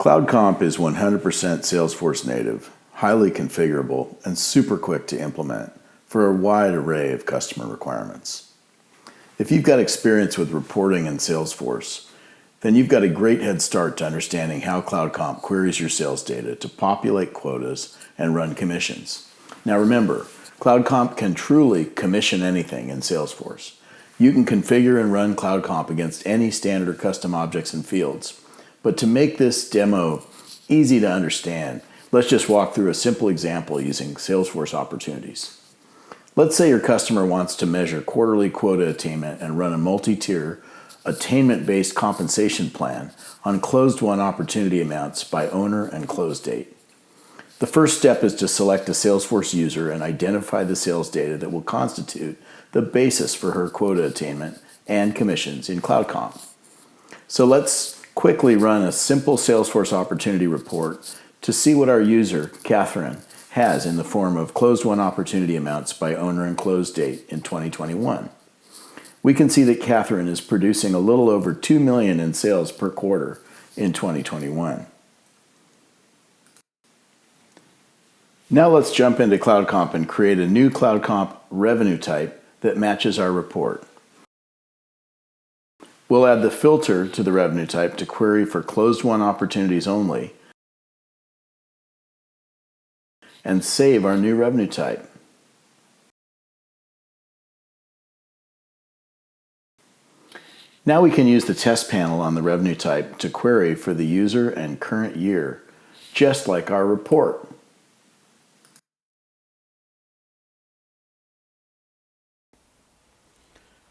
CloudComp is 100% Salesforce native, highly configurable, and super quick to implement for a wide array of customer requirements. If you've got experience with reporting in Salesforce, then you've got a great head start to understanding how CloudComp queries your sales data to populate quotas and run commissions. Now remember, CloudComp can truly commission anything in Salesforce. You can configure and run CloudComp against any standard or custom objects and fields. But to make this demo easy to understand, let's just walk through a simple example using Salesforce opportunities. Let's say your customer wants to measure quarterly quota attainment and run a multi-tier attainment-based compensation plan on closed-won opportunity amounts by owner and close date. The first step is to select a Salesforce user and identify the sales data that will constitute the basis for her quota attainment and commissions in CloudComp. So let's quickly run a simple Salesforce opportunity report to see what our user, Catherine, has in the form of closed-won opportunity amounts by owner and close date in 2021. We can see that Catherine is producing a little over $2 million in sales per quarter in 2021. Now let's jump into CloudComp and create a new CloudComp revenue type that matches our report. We'll add the filter to the revenue type to query for closed-won opportunities only and save our new revenue type. Now we can use the test panel on the revenue type to query for the user and current year, just like our report.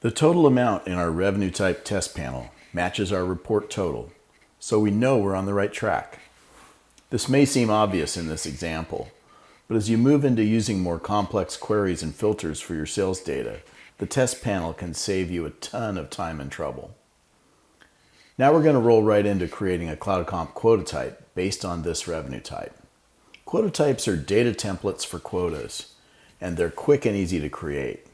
The total amount in our revenue type test panel matches our report total, so we know we're on the right track. This may seem obvious in this example, but as you move into using more complex queries and filters for your sales data, the test panel can save you a ton of time and trouble. Now we're going to roll right into creating a CloudComp quota type based on this revenue type. Quota types are data templates for quotas, and they're quick and easy to create.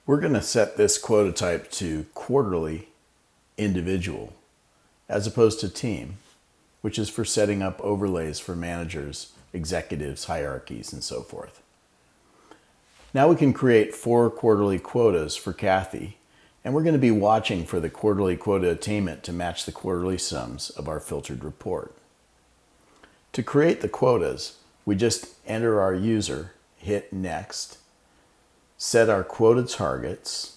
We're going to set this quota type to quarterly individual as opposed to team, which is for setting up overlays for managers, executives, hierarchies, and so forth. Now we can create 4 quarterly quotas for Kathy, and we're going to be watching for the quarterly quota attainment to match the quarterly sums of our filtered report. To create the quotas, we just enter our user, hit Next, set our quota targets,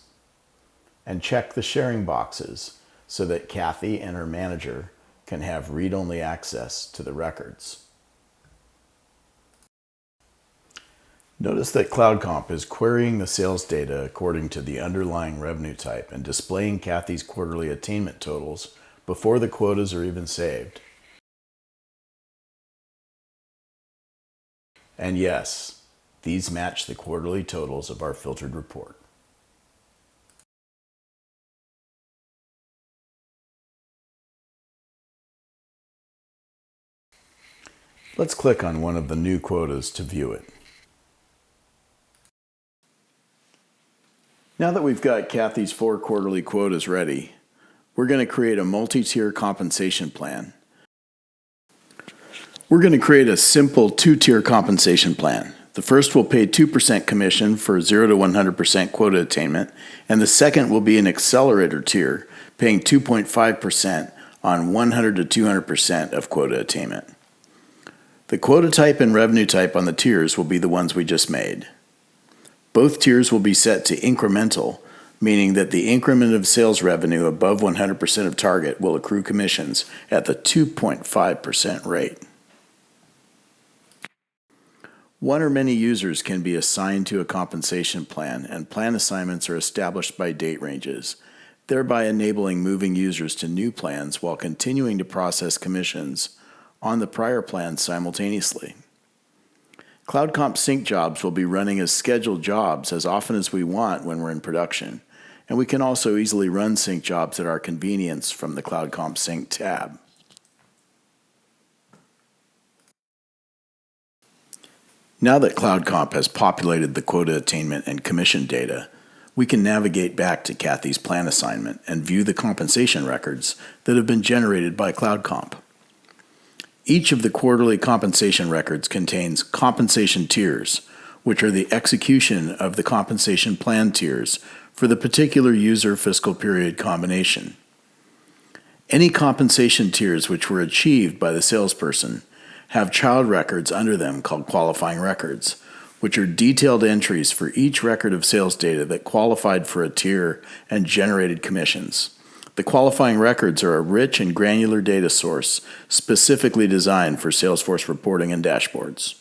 and check the sharing boxes so that Kathy and her manager can have read-only access to the records. Notice that CloudComp is querying the sales data according to the underlying revenue type and displaying Kathy's quarterly attainment totals before the quotas are even saved. And yes, these match the quarterly totals of our filtered report. Let's click on one of the new quotas to view it. Now that we've got Kathy's 4 quarterly quotas ready, we're going to create a multi-tier compensation plan. We're going to create a simple 2-tier compensation plan. The first will pay 2% commission for 0 to 100% quota attainment, and the second will be an Accelerator tier, paying 2.5% on 100 to 200% of quota attainment. The quota type and revenue type on the tiers will be the ones we just made. Both tiers will be set to incremental, meaning that the increment of sales revenue above 100% of target will accrue commissions at the 2.5% rate. One or many users can be assigned to a compensation plan, and plan assignments are established by date ranges, thereby enabling moving users to new plans while continuing to process commissions on the prior plan simultaneously. CloudComp sync jobs will be running as scheduled jobs as often as we want when we're in production, and we can also easily run sync jobs at our convenience from the CloudComp Sync tab. Now that CloudComp has populated the quota attainment and commission data, we can navigate back to Kathy's plan assignment and view the compensation records that have been generated by CloudComp. Each of the quarterly compensation records contains compensation tiers, which are the execution of the compensation plan tiers for the particular user fiscal period combination. Any compensation tiers which were achieved by the salesperson have child records under them called qualifying records, which are detailed entries for each record of sales data that qualified for a tier and generated commissions. The qualifying records are a rich and granular data source specifically designed for Salesforce reporting and dashboards.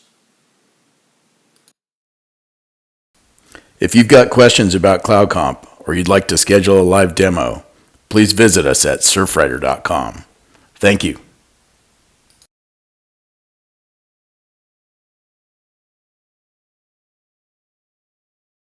If you've got questions about CloudComp or you'd like to schedule a live demo, please visit us at surfrider.com. Thank you.